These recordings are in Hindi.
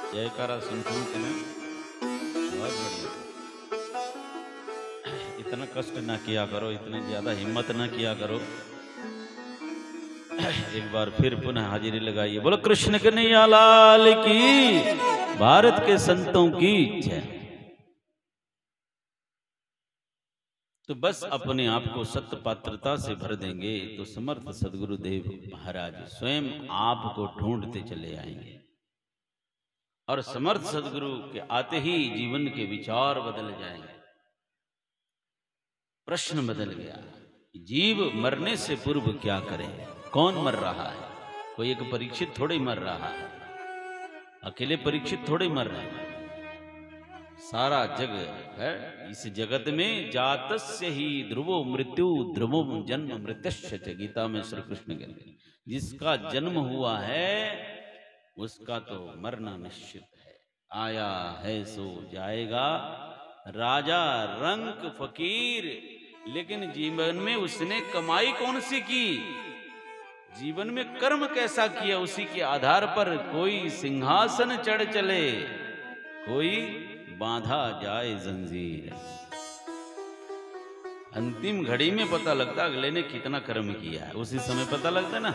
जयकारा सुन सुन के ना बहुत बढ़िया। इतना कष्ट ना किया करो, इतनी ज्यादा हिम्मत ना किया करो। एक बार फिर पुनः हाजिरी लगाइए। बोलो कृष्ण कन्हैया लाल की, भारत के संतों की जय। तो बस अपने आप को सत्य पात्रता से भर देंगे तो समर्थ सदगुरुदेव महाराज स्वयं आपको ढूंढते चले आएंगे। और समर्थ सदगुरु के आते ही जीवन के विचार बदल जाएंगे। प्रश्न बदल गया, जीव मरने से पूर्व क्या करे? कौन मर रहा है? कोई एक परीक्षित थोड़े मर रहा है, अकेले परीक्षित थोड़े मर रहे हैं। सारा जग है इस जगत में। जातस्य ही ध्रुवो मृत्यु ध्रुवो जन्म मृत्यश्च, गीता में श्री कृष्ण कहते हैं जिसका जन्म हुआ है उसका तो मरना निश्चित है। आया है सो जाएगा, राजा रंक फकीर। लेकिन जीवन में उसने कमाई कौन सी की, जीवन में कर्म कैसा किया, उसी के आधार पर कोई सिंहासन चढ़ चले, कोई बांधा जाए जंजीर। अंतिम घड़ी में पता लगता अगले ने कितना कर्म किया है, उसी समय पता लगता है ना,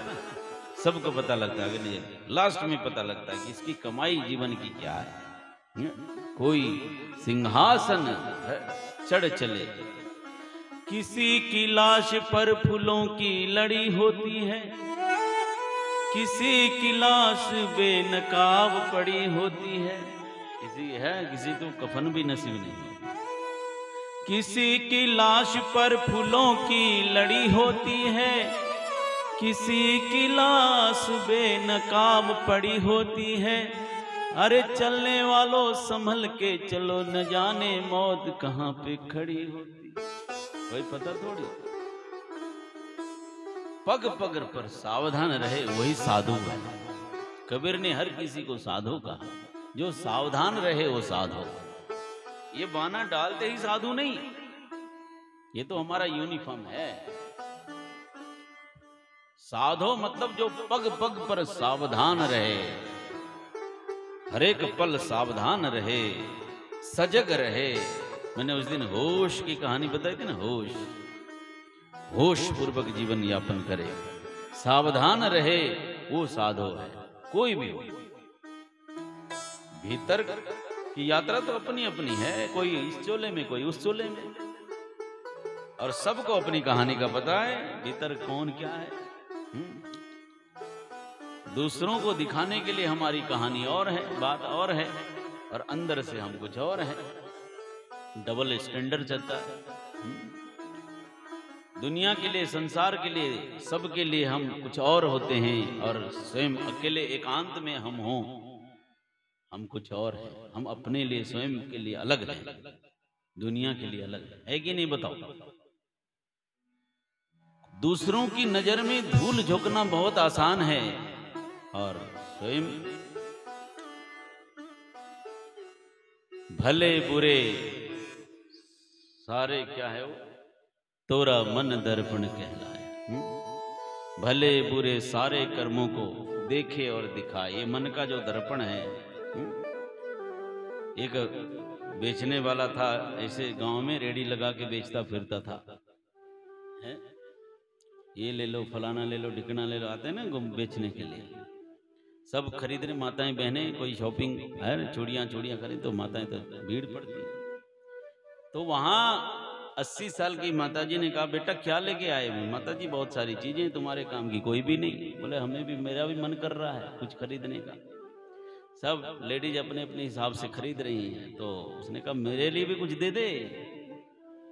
सबको पता लगता है अगले लास्ट में पता लगता है कि इसकी कमाई जीवन की क्या है। कोई सिंहासन चढ़ चले, किसी की लाश पर फूलों की लड़ी होती है, किसी की लाश बेनकाब पड़ी होती है। किसी को कफन भी नसीब नहीं। किसी की लाश पर फूलों की लड़ी होती है, किसी की लाश बेनकाब पड़ी होती है। अरे चलने वालों संभल के चलो, न जाने मौत कहाँ पे खड़ी होती, कोई पता थोड़ी। पग पग पर सावधान रहे वही साधु है। कबीर ने हर किसी को साधु कहा, जो सावधान रहे वो साधु। ये बाना डालते ही साधु नहीं, ये तो हमारा यूनिफॉर्म है। साधु मतलब जो पग पग पर सावधान रहे, हर एक पल सावधान रहे, सजग रहे। मैंने उस दिन होश की कहानी बताई थी ना, होश पूर्वक जीवन यापन करे, सावधान रहे, वो साधु है। कोई भी हो, भीतर की यात्रा तो अपनी अपनी है, कोई इस चोले में कोई उस चोले में, और सबको अपनी कहानी का पता है भीतर कौन क्या है। दूसरों को दिखाने के लिए हमारी कहानी और है, बात और है, और अंदर से हम कुछ और है। डबल स्टैंडर्ड चलता है। दुनिया के लिए, संसार के लिए, सबके लिए हम कुछ और होते हैं, और स्वयं अकेले एकांत में हम हों, हम कुछ और हैं। हम अपने लिए स्वयं के लिए अलग हैं, दुनिया के लिए अलग है कि नहीं बताओ? दूसरों की नजर में धूल झोंकना बहुत आसान है, और स्वयं भले बुरे सारे क्या है वो, तोरा मन दर्पण कहलाए। भले बुरे सारे कर्मों को देखे और दिखाए, ये मन का जो दर्पण है। एक बेचने वाला था, ऐसे गांव में रेडी लगा के बेचता फिरता था, है? ये ले लो, फलाना ले लो, ढिकना ले लो, आते हैं ना बेचने के लिए, सब खरीद रहे। माताएं बहनें कोई शॉपिंग है, चूड़ियां खरीद, तो माताएं तो भीड़ पड़ती। तो वहां 80 साल की माताजी ने कहा, बेटा क्या लेके आए हो? माताजी बहुत सारी चीजें, तुम्हारे काम की कोई भी नहीं। बोले हमें भी, मेरा भी मन कर रहा है कुछ खरीदने का। सब लेडीज अपने अपने हिसाब से खरीद रही हैं। तो उसने कहा मेरे लिए भी कुछ दे दे।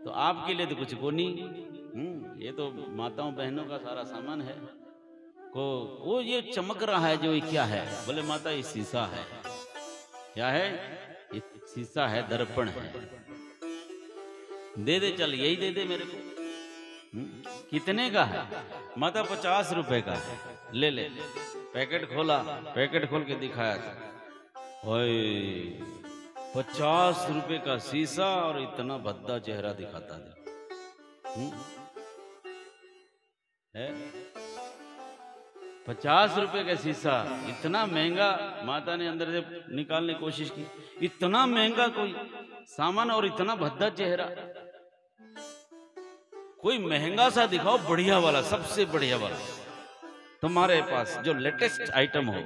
तो आपके लिए तो कुछ को नहीं, ये तो माताओं बहनों का सारा सामान है। को वो ये चमक रहा है जो, ये क्या है? बोले माता ये शीशा है। क्या है? ये शीशा है, दर्पण है। दे दे, चल यही दे दे मेरे को। कितने का है? माता 50 रुपए का है, ले ले। पैकेट खोला, पैकेट खोल के दिखाया था, ओए 50 रुपए का शीशा, और इतना भद्दा चेहरा दिखाता था। है 50 रुपए का शीशा, इतना महंगा। माता ने अंदर से निकालने की कोशिश की, इतना महंगा कोई सामान और इतना भद्दा चेहरा, कोई महंगा सा दिखाओ, बढ़िया वाला, सबसे बढ़िया वाला तुम्हारे पास जो लेटेस्ट आइटम हो,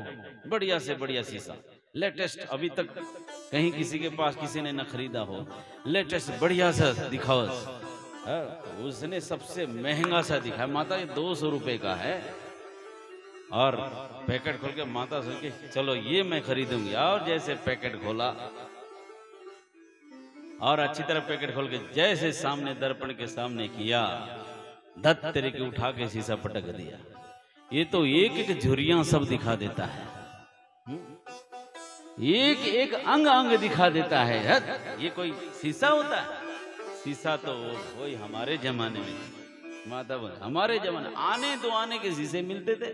बढ़िया से बढ़िया शीशा, लेटेस्ट, अभी तक कहीं किसी के पास किसी ने न खरीदा हो, लेटेस्ट बढ़िया सा दिखाओ। उसने सबसे महंगा सा दिखाया। माता ये 200 रुपए का है, और पैकेट खोल के माता सोच के चलो ये मैं खरीदूंगी, और जैसे पैकेट खोला और अच्छी तरह पैकेट खोल के जैसे सामने दर्पण के सामने किया, धत तेरे के उठा के शीशा पटक दिया। ये तो एक एक झुर्रियां सब दिखा देता है, एक एक अंग अंग दिखा देता है। ये कोई शीशा होता है? शीशा तो वही हमारे जमाने में, माता बोल हमारे जमाने आने दो आने के शीशे मिलते थे,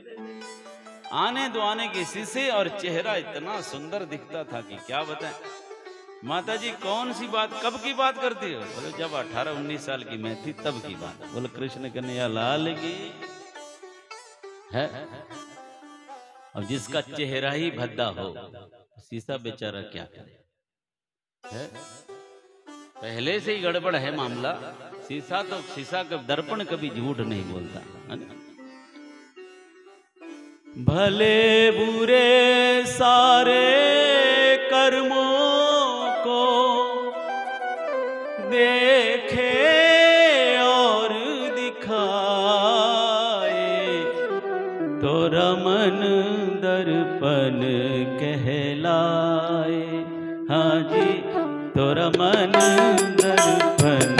आने दो आने के शीशे, और चेहरा इतना सुंदर दिखता था कि क्या बताएं। माता जी कौन सी बात, कब की बात करती हो? बोले जब 18-19 साल की मैं थी तब की बात। बोले कृष्ण कन्हैया लाल की है। अब जिसका चेहरा ही भद्दा हो, शीशा बेचारा क्या करे है? पहले से ही गड़बड़ है मामला। शीशा तो शीशा का दर्पण कभी झूठ नहीं बोलता है ना? भले बुरे सारे कर्मों को देखे और दिखाए, तो रमन दर्पण कहलाए। हाँ जी, तो रमन दर्पण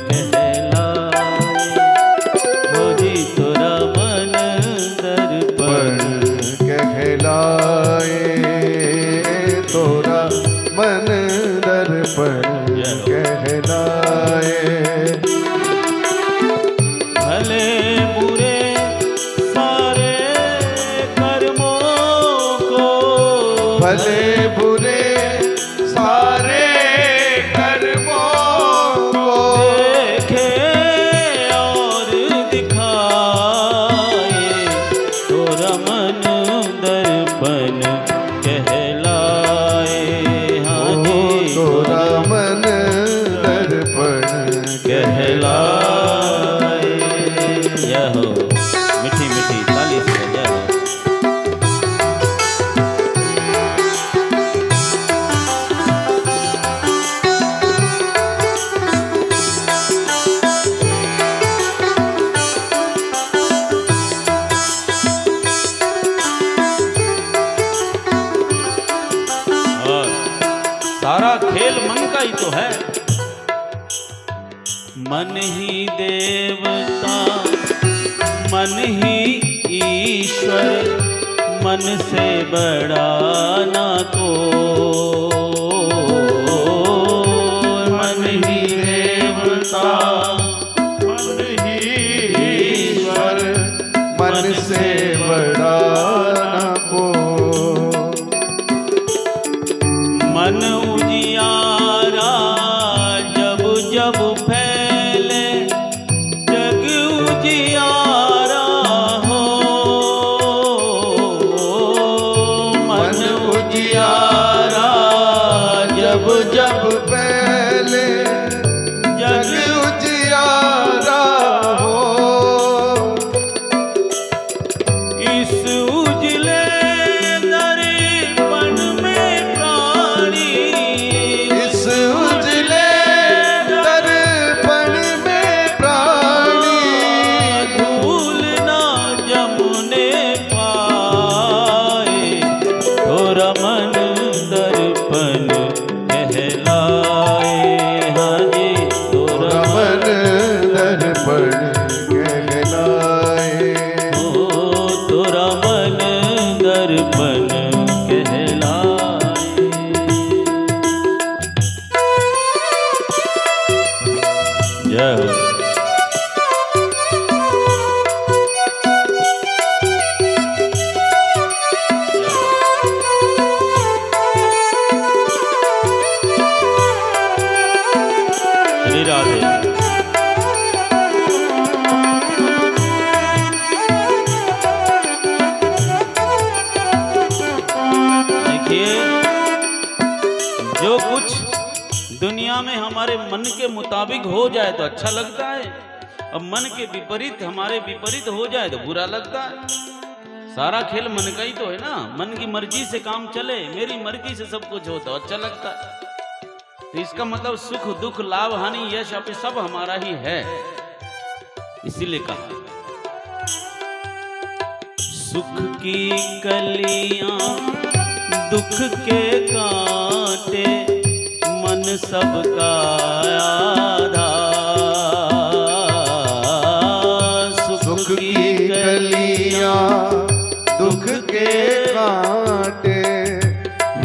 कहलाए। हो जी, तो रमन दर्पण कहलाए, तो रमन दर्पण कहलाए। भले बुरे सारे कर्मों को, भले बुरे सारे कर्मों को देखे और दिखाए, तो रमन दर्पण कहलाए। हाँ जी, तो रमन दर्पण कहलाए। जय हो, मीठी मीठी ताली से जय हो। सारा खेल मन का ही तो है। मन ही देवता, मन ही ईश्वर, मन से बड़ा ना को। मन ही देवता, मन ही ईश्वर, मन से बड़ा न को। मन उजियारा जब जब फैले, जग उजियारा हो। मन उजियारा जब जब पहले जग उजियारा हो। इस उजले दर्पण में प्राणी, इस जो कुछ दुनिया में हमारे मन के मुताबिक हो जाए तो अच्छा लगता है, अब मन के विपरीत हमारे विपरीत हो जाए तो बुरा लगता है। सारा खेल मन का ही तो है ना, मन की मर्जी से काम चले, मेरी मर्जी से सब कुछ हो तो अच्छा लगता है। तो इसका मतलब सुख दुख लाभ हानि यश अपने सब हमारा ही है। इसीलिए कहा सुख की कलियां दुख के कांटे मन सबका आधार। सुख की कलियां दुख के कांटे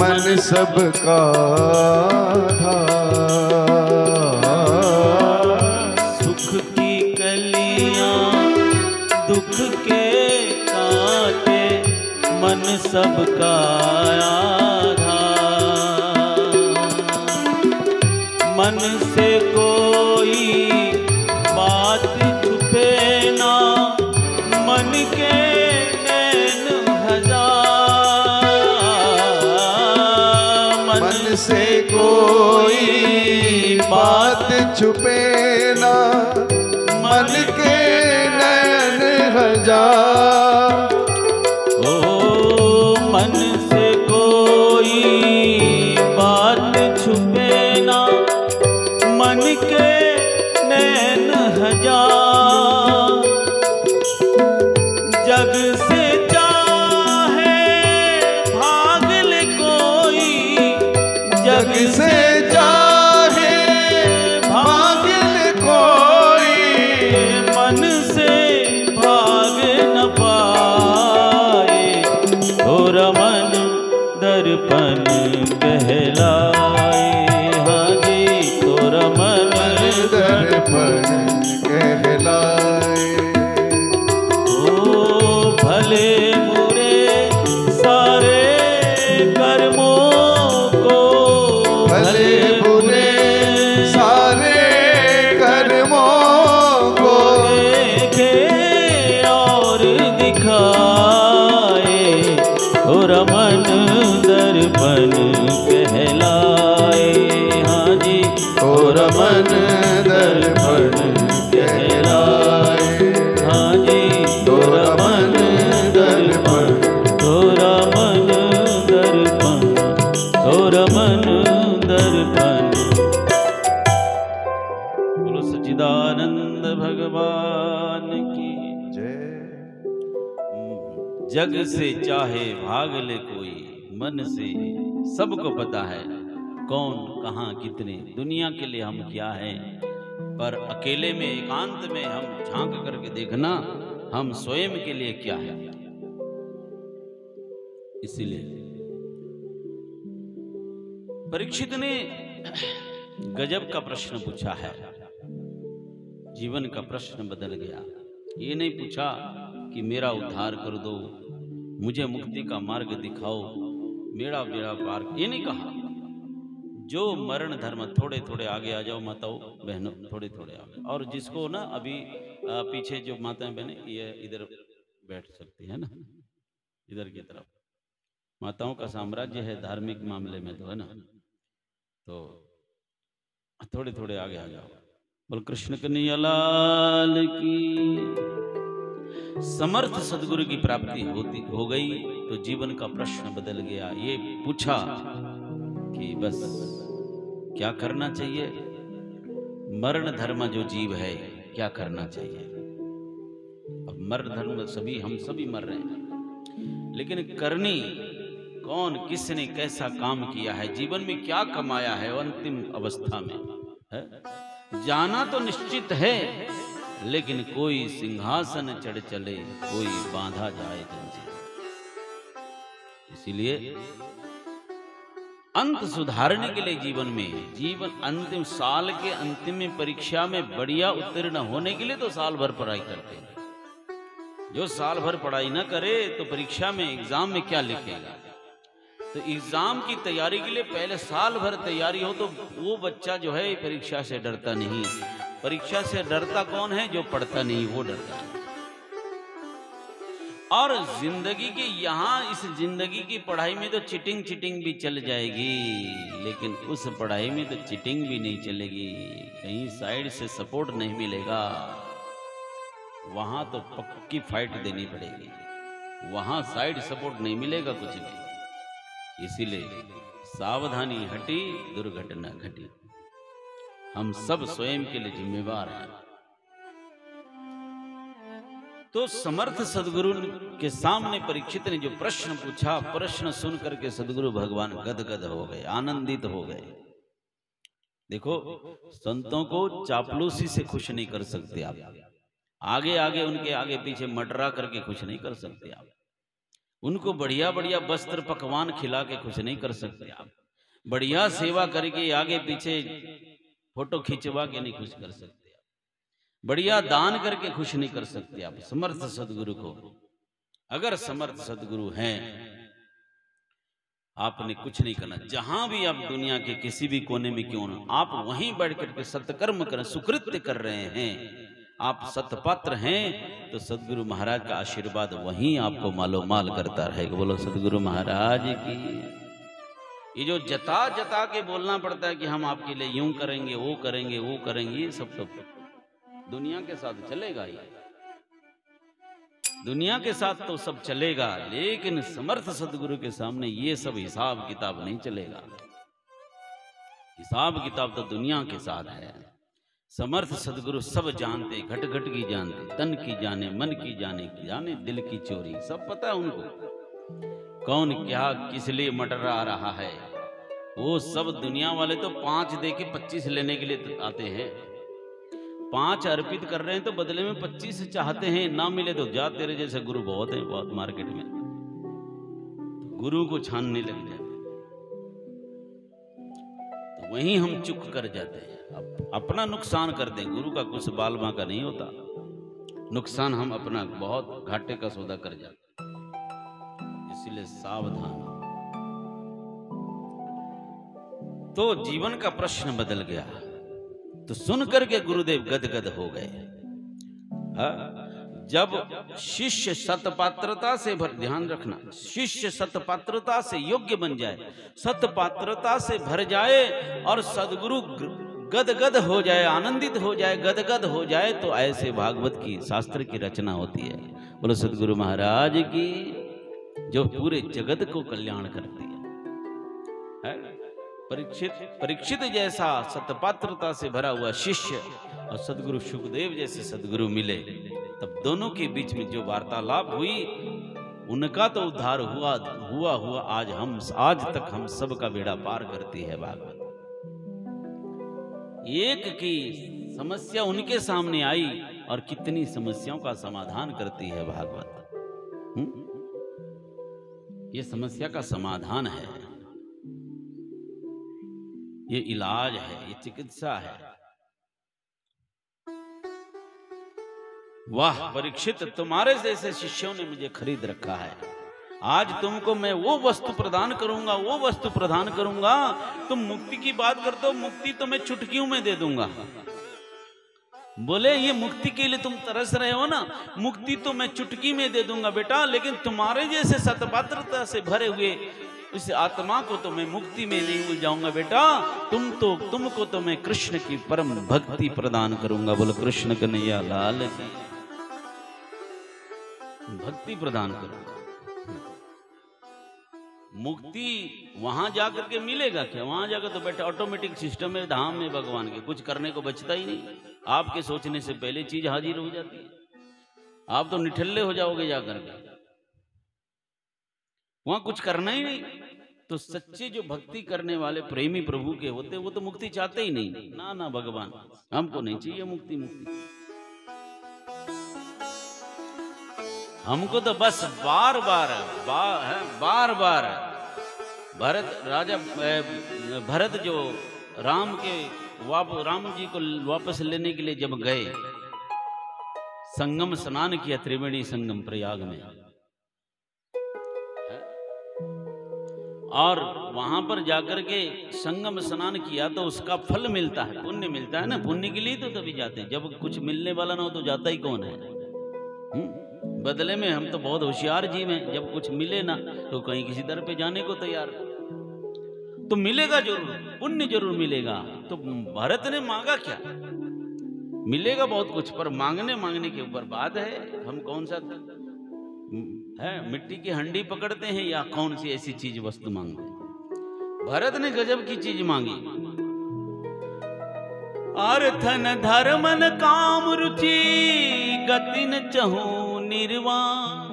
मन सबका सुख की कलियां दुख के कांटे मन सबका आधार। मन से कोई बात छुपे ना, मन के नैन हजार। मन से कोई बात छुपे ना, मन के नैन हजार। ओ मन से कोई बात छुपे ना, मन के नैन हजार। जग से चाहे भाग ले कोई, जग से चाहे भाग ले कोई, मन से भाग न पाए। और मन दर्पण कहलाए। हाँ जी तोरा मन दर्पण कहलाए। ओ भले बुरे सारे कर्मों को, भले बुरे सारे कर्मों को देखे और दिखाए। और मन दर्पण कहलाए। हाँ जी और मन दर्पण कहलाए। हाँ जी तोरा मन दर्पण, तोरा मन दर्पण, तोरा मन दर्पण। बोलो सच्चिदानंद भगवान की जय। जग से चाहे भाग ले कोई, मन से सबको पता है कौन कहाँ कितने, दुनिया के लिए हम क्या हैं। पर अकेले में एकांत में हम झांक करके देखना हम स्वयं के लिए क्या है। इसीलिए परीक्षित ने गजब का प्रश्न पूछा है। जीवन का प्रश्न बदल गया। ये नहीं पूछा कि मेरा उद्धार कर दो, मुझे मुक्ति का मार्ग दिखाओ, मेरा बेड़ा पार, ये नहीं कहा। जो मरण धर्म थोड़े थोड़े आगे आ जाओ माताओं बहनों, थोड़े थोड़े आगे। और जिसको ना अभी पीछे जो माताएं बहनें ये इधर बैठ सकती है ना, इधर की तरफ। माताओं का साम्राज्य है धार्मिक मामले में तो है ना, तो थोड़े थोड़े आगे आ जाओ। बोल कृष्ण कन्हैया लाल की। समर्थ सदगुरु की प्राप्ति हो गई तो जीवन का प्रश्न बदल गया। ये पूछा कि बस क्या करना चाहिए, मरण धर्म जो जीव है क्या करना चाहिए। अब मरण धर्म सभी हम सभी मर रहे हैं, लेकिन करनी कौन, किसने कैसा काम किया है, जीवन में क्या कमाया है अंतिम अवस्था में है? जाना तो निश्चित है, लेकिन कोई सिंहासन चढ़ चले, कोई बांधा जाए जंजीर। इसीलिए अंत सुधारने के लिए जीवन में, जीवन अंतिम साल के अंतिम में परीक्षा में बढ़िया उत्तीर्ण होने के लिए तो साल भर पढ़ाई करते हैं। जो साल भर पढ़ाई ना करे तो परीक्षा में एग्जाम में क्या लिखेगा। तो एग्जाम की तैयारी के लिए पहले साल भर तैयारी हो तो वो बच्चा जो है परीक्षा से डरता नहीं। परीक्षा से डरता कौन है? जो पढ़ता नहीं वो डरता है। और जिंदगी के यहाँ इस जिंदगी की पढ़ाई में तो चिटिंग भी चल जाएगी, लेकिन उस पढ़ाई में तो चिटिंग भी नहीं चलेगी, कहीं साइड से सपोर्ट नहीं मिलेगा, वहां तो पक्की फाइट देनी पड़ेगी, वहां साइड सपोर्ट नहीं मिलेगा कुछ भी। इसीलिए सावधानी हटी दुर्घटना घटी। हम सब स्वयं के लिए जिम्मेवार हैं। तो समर्थ सदगुरु के सामने परीक्षित ने जो प्रश्न पूछा, प्रश्न सुन करके सदगुरु भगवान गदगद हो गए, आनंदित हो गए। देखो, संतों को चापलूसी से खुश नहीं कर सकते आप, आगे आगे उनके आगे पीछे मटरा करके खुश नहीं कर सकते आप, उनको बढ़िया बढ़िया वस्त्र पकवान खिला के खुश नहीं कर सकते आप, बढ़िया सेवा करके आगे पीछे फोटो खिंचवा के नहीं खुश कर सकते, बढ़िया दान करके खुश नहीं कर सकते आप समर्थ सदगुरु को। अगर समर्थ सदगुरु हैं, आपने कुछ नहीं करना, जहां भी आप दुनिया के किसी भी कोने में क्यों ना, आप वहीं बैठ करके सत्कर्म कर, सुकृत्य कर रहे हैं, आप सतपात्र हैं, तो सदगुरु महाराज का आशीर्वाद वहीं आपको मालो माल करता रहेगा। बोलो सदगुरु महाराज की। ये जो जता जता के बोलना पड़ता है कि हम आपके लिए यूं करेंगे, वो करेंगे, वो करेंगे, ये सब तो दुनिया के साथ चलेगा, ये दुनिया के साथ तो सब चलेगा, लेकिन समर्थ सदगुरु के सामने ये सब हिसाब किताब नहीं चलेगा। हिसाब किताब तो दुनिया के साथ है। समर्थ सदगुरु सब जानते, घट घट की जानते, तन की जाने, मन की जाने दिल की चोरी, सब पता है उनको, कौन क्या किस लिए मटरा रहा है। वो सब दुनिया वाले तो 5 दे के 25 लेने के लिए आते हैं, 5 अर्पित कर रहे हैं तो बदले में 25 चाहते हैं, ना मिले तो जा, तेरे जैसे गुरु बहुत हैं, बहुत मार्केट में, तो गुरु को छानने लग जाते, तो वहीं हम चुक कर जाते हैं, अपना नुकसान कर दें। गुरु का कुछ बाल बांका नहीं होता, नुकसान हम अपना बहुत घाटे का सौदा कर जाते, इसलिए सावधान। तो जीवन का प्रश्न बदल गया, तो सुन करके गुरुदेव गदगद हो गए। जब शिष्य सतपात्रता से ध्यान रखना, शिष्य सतपात्रता से योग्य बन जाए, सतपात्रता से भर जाए और सदगुरु गदगद हो जाए, आनंदित हो जाए, गदगद हो जाए, तो ऐसे भागवत की शास्त्र की रचना होती है। बोलो सदगुरु महाराज की, जो पूरे जगत को कल्याण करती है। परीक्षित जैसा सतपात्रता से भरा हुआ शिष्य और सदगुरु सुखदेव जैसे सदगुरु मिले, तब दोनों के बीच में जो वार्तालाप हुई, उनका तो उद्धार हुआ आज तक हम सब का बेड़ा पार करती है भागवत। एक की समस्या उनके सामने आई और कितनी समस्याओं का समाधान करती है भागवत। ये समस्या का समाधान है, ये इलाज है, ये चिकित्सा है। वाह परीक्षित, तुम्हारे जैसे शिष्यों ने मुझे खरीद रखा है। आज तुमको मैं वो वस्तु प्रदान करूंगा, वो वस्तु प्रदान करूंगा। तुम मुक्ति की बात करते हो, मुक्ति तो मैं चुटकियों में दे दूंगा। बोले ये मुक्ति के लिए तुम तरस रहे हो ना, मुक्ति तो मैं चुटकी में दे दूंगा बेटा, लेकिन तुम्हारे जैसे सतपात्रता से भरे हुए इस आत्मा को तो मैं मुक्ति में नहीं भूल जाऊंगा बेटा। तुमको तो मैं कृष्ण की परम भक्ति प्रदान करूंगा। बोलो कृष्ण कन्हैया लाल की, भक्ति प्रदान करूंगा। मुक्ति वहां जाकर के मिलेगा क्या? वहां जाकर तो बेटा ऑटोमेटिक सिस्टम है, धाम में भगवान के कुछ करने को बचता ही नहीं। आपके सोचने से पहले चीज हाजिर हो जाती है, आप तो निठल्ले हो जाओगे जाकर के, वहां कुछ करना ही नहीं। तो सच्चे जो भक्ति करने वाले प्रेमी प्रभु के होते, वो तो मुक्ति चाहते ही नहीं। ना ना भगवान, हमको नहीं चाहिए मुक्ति। हमको तो बस बार बार भरत जो राम जी को वापस लेने के लिए जब गए, संगम स्नान किया, त्रिवेणी संगम प्रयाग में, और वहां पर जाकर के संगम स्नान किया तो उसका फल मिलता है, पुण्य मिलता है ना। पुण्य के लिए तो तभी जाते हैं, जब कुछ मिलने वाला ना हो तो जाता ही कौन है। बदले में हम तो बहुत होशियार जीव हैं, जब कुछ मिले ना तो कहीं किसी दर पे जाने को तैयार। तो मिलेगा जरूर, पुण्य जरूर मिलेगा। तो भरत ने मांगा क्या? मिलेगा बहुत कुछ, पर मांगने के ऊपर बात है। हम कौन सा है, मिट्टी की हंडी पकड़ते हैं या कौन सी ऐसी चीज वस्तु मांगते हैं? भरत ने गजब की चीज मांगी। अर्थन धर्मन काम रुचि गतिन चहु निर्वाण।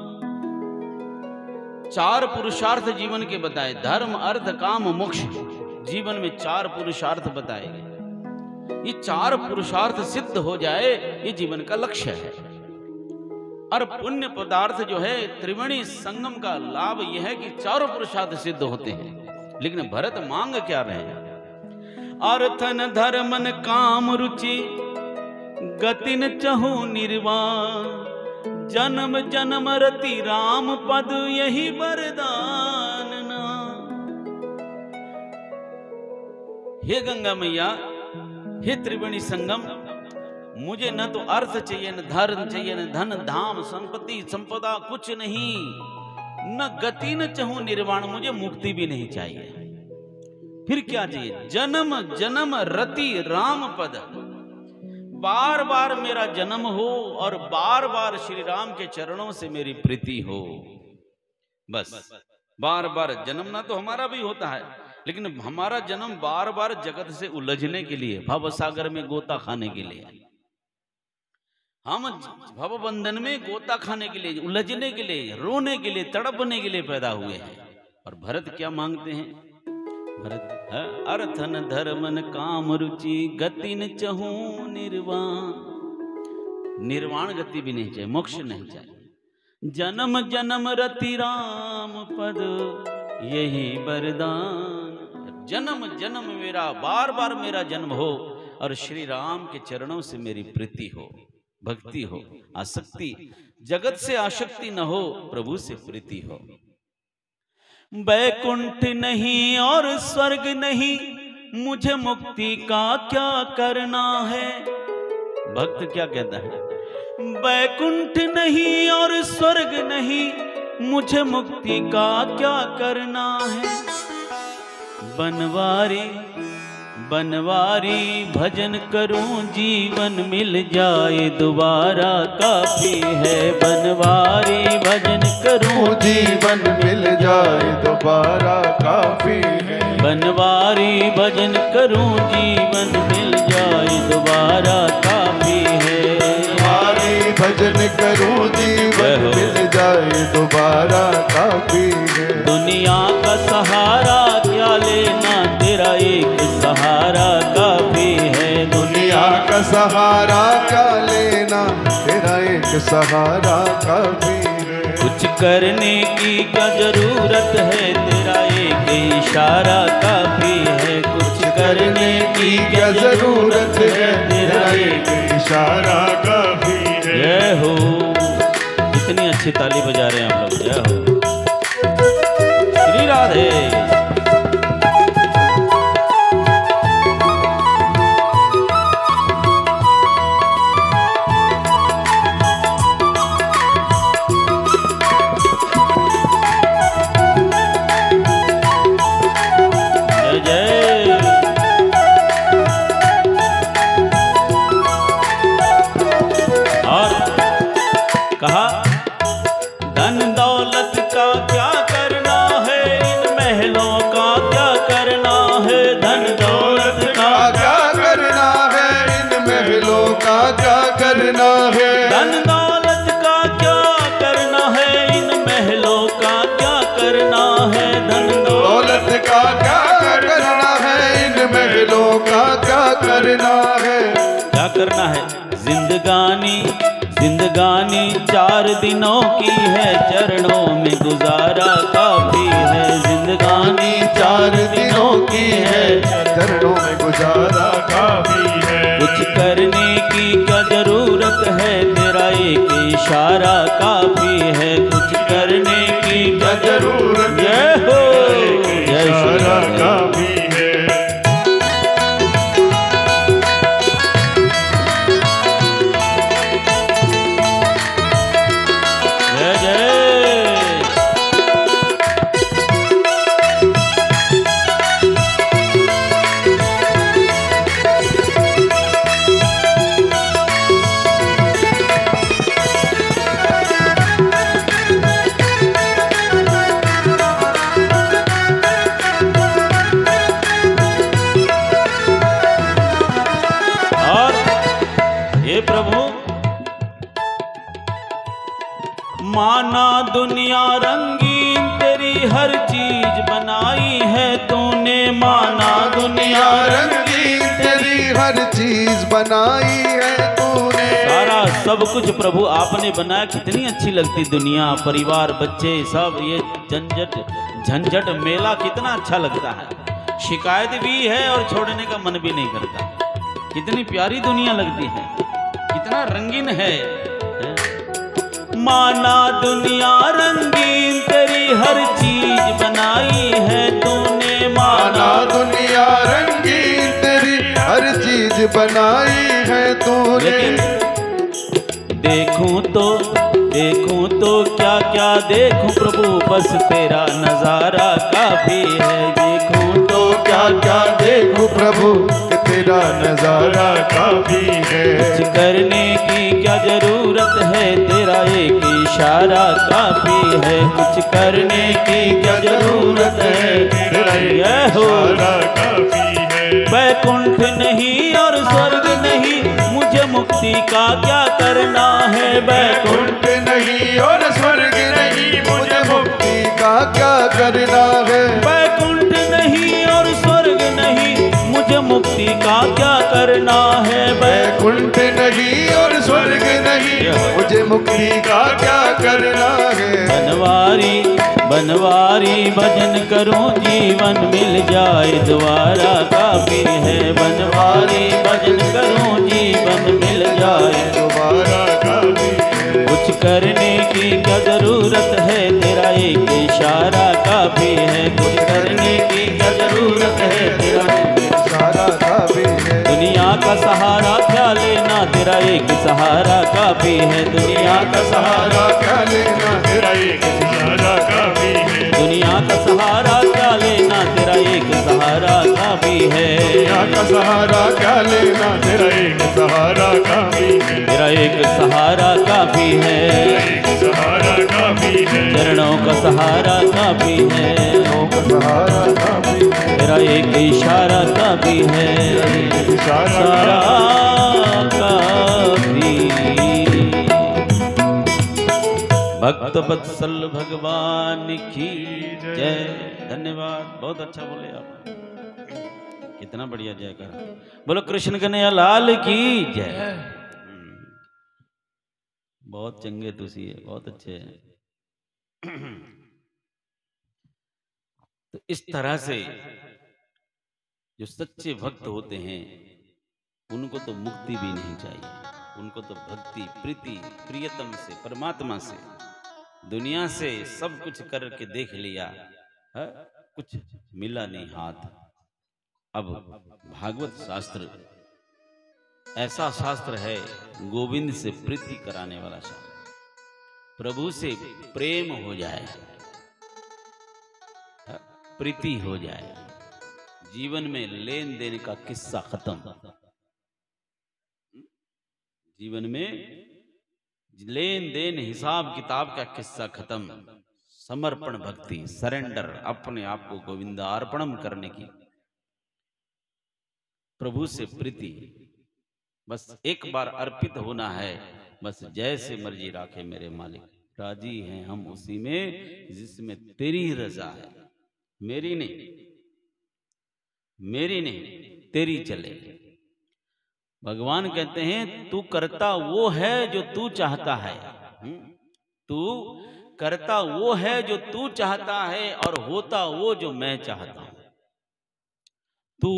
4 पुरुषार्थ जीवन के बताए, धर्म अर्थ काम मोक्ष। जीवन में 4 पुरुषार्थ बताए गए। ये 4 पुरुषार्थ सिद्ध हो जाए, ये जीवन का लक्ष्य है। और पुण्य पदार्थ जो है, त्रिवेणी संगम का लाभ यह है कि 4 पुरुषार्थ सिद्ध होते हैं। लेकिन भरत मांग क्या रहे हैं? अर्थन धर्मन काम रुचि गतिन चहु निर्वाण। जन्म जन्म रति राम पद यही वरदान ना। हे गंगा मैया, हे त्रिवेणी संगम, मुझे न तो अर्थ चाहिए, न धर्म चाहिए, न धन धाम संपत्ति संपदा कुछ नहीं, न गति न चहु निर्वाण, मुझे मुक्ति भी नहीं चाहिए। फिर क्या चाहिए? जन्म जन्म रति राम पद। बार बार मेरा जन्म हो और बार बार श्री राम के चरणों से मेरी प्रीति हो। बस बार बार जन्मना तो हमारा भी होता है, लेकिन हमारा जन्म बार बार जगत से उलझने के लिए, भव सागर में गोता खाने के लिए। हम भव बंधन में गोता खाने के लिए, उलझने के लिए, रोने के लिए, तड़पने के लिए पैदा हुए हैं। और भरत क्या मांगते हैं? भरत अर्थन धर्मन काम रुचि गति न चहु निर्वाण। निर्वाण गति भी नहीं चाहिए, मोक्ष नहीं चाहिए। जन्म जन्म रति राम पद यही वरदान। जन्म जन्म मेरा, बार बार मेरा जन्म हो और श्री राम के चरणों से मेरी प्रीति हो, भक्ति हो, आसक्ति, जगत से आसक्ति न हो, प्रभु से प्रीति हो। बैकुंठ नहीं और स्वर्ग नहीं, मुझे मुक्ति का क्या करना है? भक्त क्या कहता है? बैकुंठ नहीं और स्वर्ग नहीं, मुझे मुक्ति का क्या करना है? बनवारी बनवारी भजन करूं, जीवन मिल जाए दोबारा काफी है। बनवारी भजन करूं, जीवन मिल जाए दोबारा काफी है। बनवारी भजन करूं, जीवन मिल जाए दोबारा काफी है। बनवारी भजन करूं, जीवन मिल जाए दोबारा काफी है। दुनिया का सहारा क्या लेना, तेरा एक सहारा काफी है। दुनिया का सहारा क्या लेना, तेरा एक सहारा काफी है। कुछ करने की क्या जरूरत है, तेरा एक इशारा काफी है। कुछ करने की क्या जरूरत है, तेरा एक इशारा काफी है। जय हो। कितनी अच्छी ताली बजा रहे हैं आप लोग, जय हो। श्री राधे। कहा धन दौलत का क्या करना है, इन महलों का क्या करना है। धन दौलत का क्या करना है, इन महलों का क्या करना है। धन दौलत का क्या करना है, इन महलों का क्या करना है। धन दौलत का क्या करना है, इन महलों का क्या करना है। क्या करना है? जिंदगानी जिंदगानी 4 दिनों की है, चरणों में गुजारा काफी है। जिंदगानी 4 दिनों की है, चरणों में गुजारा काफी है। कुछ करने की क्या जरूरत है, तेरा एक इशारा काफी है। कुछ करने की क्या जरूरत है, हो जय इशारा काफी है। माना दुनिया रंगीन तेरी हर चीज बनाई है तूने, माना दुनिया रंगीन तेरी हर चीज बनाई है तूने। सारा सब कुछ प्रभु आपने बनाया, कितनी अच्छी लगती दुनिया, परिवार बच्चे सब, ये झंझट मेला कितना अच्छा लगता है। शिकायत भी है और छोड़ने का मन भी नहीं करता। कितनी प्यारी दुनिया लगती है, कितना रंगीन है। माना दुनिया रंगीन तेरी हर चीज बनाई है तूने, माना दुनिया रंगीन तेरी हर चीज बनाई है तूने। देखूं तो क्या क्या देखूं प्रभु, बस तेरा नजारा काफी है। देखूं तो क्या क्या देखूं प्रभु कि तेरा नजारा काफी है। कुछ करने की क्या जरूरत है, तेरा एक इशारा काफी है। कुछ करने की क्या जरूरत है, तेरा एक इशारा काफी है। वैकुंठ नहीं और स्वर्ग नहीं, मुझे मुक्ति का क्या करना है। वैकुंठ नहीं और स्वर्ग नहीं, मुझे मुक्ति का क्या करना है। वैकुंठ नहीं और स्वर्ग नहीं, मुझे मुक्ति का क्या करना है। वैकुंठ नहीं और स्वर्ग नहीं, मुझे मुक्ति का क्या करना है। बनवारी भजन करूं जीवन मिल जाए दोबारा काफी है। बनवारी भजन करूं जीवन मिल जाए दोबारा काफी है। कुछ करने की क्या जरूरत है, तेरा एक इशारा काफी है। कुछ करने की क्या जरूरत है, तेरा इशारा काफी है। दुनिया का सहारा क्या लेना, तेरा एक सहारा काफी है। दुनिया का सहारा क्या लेना, तेरा एक सहारा काफी है। दुनिया का सहारा क्या लेना, तेरा एक सहारा काफी है। दुनिया का सहारा क्या लेना, तेरा एक सहारा काफी है। तेरा एक सहारा काफी है, सहारा काफी है। चरणों का सहारा काफी है। चरणों का सहारा काफी है। तेरा एक इशारा काफी है। इशारा काफी। भक्त वत्सल भगवान की जय। धन्यवाद, बहुत अच्छा बोले आप, कितना बढ़िया जय करा। बोलो कृष्ण कन्हैया लाल की जय। बहुत चंगे तुसी है, बहुत अच्छे हैं। तो इस तरह से जो सच्चे भक्त होते हैं उनको तो मुक्ति भी नहीं चाहिए, उनको तो भक्ति प्रीति प्रियतम से, परमात्मा से, दुनिया से सब कुछ करके देख लिया है, कुछ मिला नहीं हाथ। अब भागवत शास्त्र ऐसा शास्त्र है, गोविंद से प्रीति कराने वाला शास्त्र। प्रभु से प्रेम हो जाए, प्रीति हो जाए, जीवन में लेन देन का किस्सा खत्म। जीवन में लेन देन हिसाब किताब का किस्सा खत्म। समर्पण भक्ति, सरेंडर, अपने आप को गोविंदार्पणम करने की, प्रभु से प्रीति, बस एक बार अर्पित होना है। बस जैसे मर्जी राखे मेरे मालिक, राजी हैं हम उसी में जिसमें तेरी रजा है। मेरी नहीं, मेरी नहीं, तेरी चले। भगवान कहते हैं तू करता वो है जो तू चाहता है। तू करता वो है जो तू चाहता है और होता वो जो मैं चाहता हूं। तू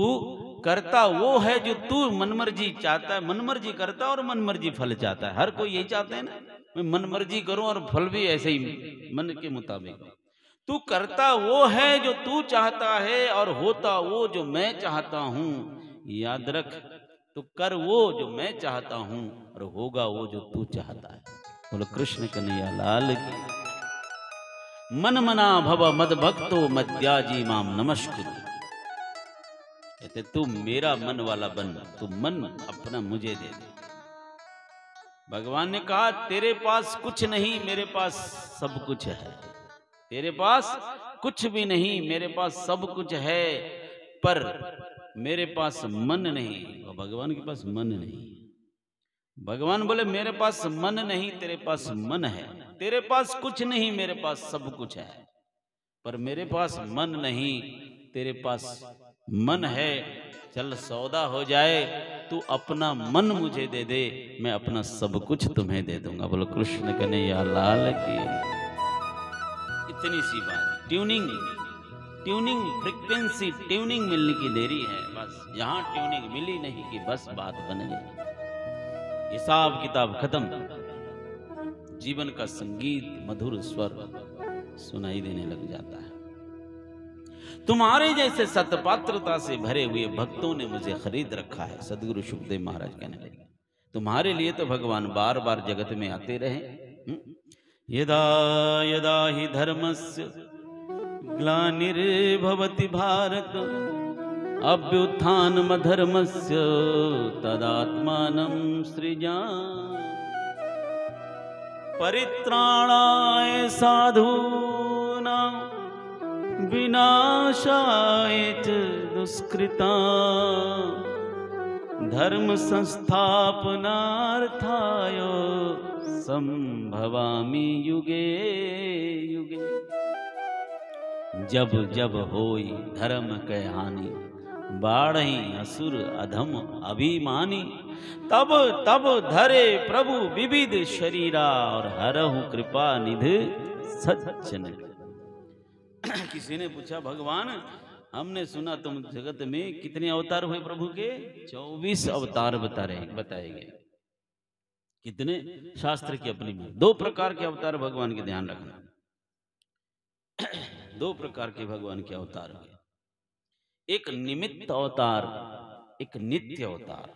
करता वो है जो तू मनमर्जी चाहता है, मनमर्जी करता और मनमर्जी फल चाहता है। हर कोई यही चाहते हैं ना, मैं मनमर्जी करूं और फल भी ऐसे ही मन के मुताबिक। तू करता वो है जो तू चाहता है और होता वो जो मैं चाहता हूं। याद रख, तू कर वो जो मैं चाहता हूं और होगा वो जो तू चाहता है। बोलो कृष्ण कन्हैया लाल की। मन मना भव मद भक्तो मद्याजी माम नमस्कुरु। कहते तू मेरा मन वाला बन, तू मन अपना मुझे दे दे। भगवान ने कहा तेरे पास कुछ नहीं, मेरे पास सब कुछ है। तेरे पास कुछ भी नहीं, मेरे पास सब कुछ है, पर मेरे पास मन नहीं। और भगवान के पास मन नहीं। भगवान बोले मेरे पास मन नहीं, तेरे पास मन है। तेरे पास कुछ नहीं, मेरे पास सब कुछ है। पर मेरे पास मन नहीं, तेरे पास मन है। चल सौदा हो जाए, तू अपना मन मुझे दे दे, मैं अपना सब कुछ तुम्हें दे दूंगा। बोलो कृष्ण कन्हैया लाल की। इतनी सी बात, ट्यूनिंग फ्रीक्वेंसी ट्यूनिंग मिलने की देरी है। बस यहां ट्यूनिंग मिली नहीं कि बस बात बन गई, हिसाब किताब खत्म। जीवन का संगीत मधुर स्वर सुनाई देने लग जाता है। तुम्हारे जैसे सतपात्रता से भरे हुए भक्तों ने मुझे खरीद रखा है। सदगुरु सुखदेव महाराज कहने लगे, तुम्हारे लिए तो भगवान बार बार जगत में आते रहे। यदा यदा हि धर्मस्य ग्लानिर्भवति भारत, अभ्युत्थानम् अधर्मस्य तदात्मानं सृजामि। परित्राणाय साधूनां विनाशाय च दुष्कृतां, धर्म संस्थापनार्थाय संभवामि युगे युगे। जब जब होई धर्म के हानि, बाढ़ी असुर अधम अभिमानी, तब तब धरे प्रभु विविध शरीरा, और हरहु कृपा निधि सज्जन। किसी ने पूछा, भगवान हमने सुना तुम जगत में कितने अवतार हुए प्रभु के? 24 अवतार बताए गए। कितने? शास्त्र की अपनी में 2 प्रकार के अवतार भगवान के ध्यान रखना। 2 प्रकार के भगवान के अवतार हुए, एक निमित्त अवतार, एक नित्य अवतार।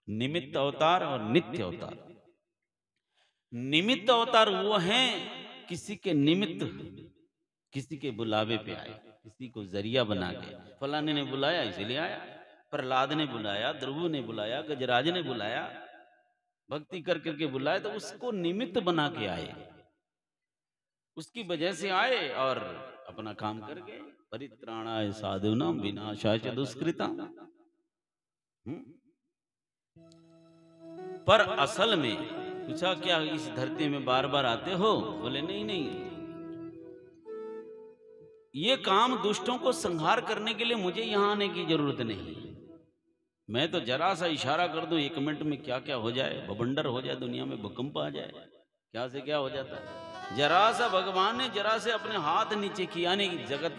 निमित्त अवतार और नित्य अवतार। निमित्त अवतार वो हैं किसी के निमित्त, किसी के बुलावे पे आए, किसी को जरिया बना के। फलाने ने बुलाया इसलिए आया, प्रहलाद ने बुलाया, ध्रुव ने बुलाया, गजराज ने बुलाया, भक्ति कर करके बुलाया, तो उसको निमित्त बना के आए, उसकी वजह से आए और अपना काम कर गए। परित्राणाय साधूनां विनाशाय च दुष्कृतां। पर असल में पूछा, क्या इस धरती में बार बार आते हो? बोले नहीं नहीं, ये काम दुष्टों को संहार करने के लिए मुझे यहां आने की जरूरत नहीं। मैं तो जरा सा इशारा कर दूं, 1 मिनट में क्या क्या हो जाए, बवंडर हो जाए, दुनिया में भूकंप आ जाए, क्या से क्या हो जाता है। जरा सा भगवान ने जरा से अपने हाथ नीचे किया, नहीं जगत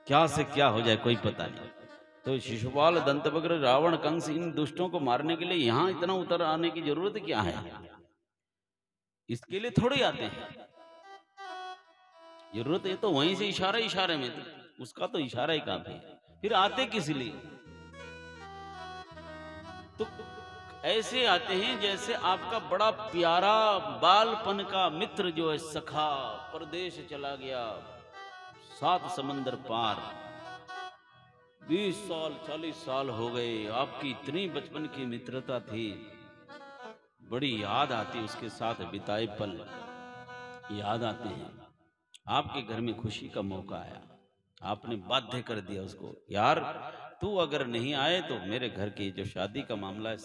क्या से क्या हो जाए कोई पता नहीं। तो शिशुपाल, दंतवक्र, रावण, कंस, इन दुष्टों को मारने के लिए यहां इतना उतर आने की जरूरत क्या है? इसके लिए थोड़े आते हैं, जरूरत है तो वहीं से इशारे में, उसका तो इशारा ही काफी है, फिर आते किस लिए? तो ऐसे आते हैं जैसे आपका बड़ा प्यारा बालपन का मित्र जो है, सखा, परदेश चला गया, 7 समंदर पार, 20 साल 40 साल हो गए, आपकी इतनी बचपन की मित्रता थी, बड़ी याद आती, उसके साथ बिताए पल याद आते हैं। आपके घर में खुशी का मौका आया, आपने बाध्य कर दिया उसको, यार तू अगर नहीं आए तो मेरे घर की जो शादी का मामला है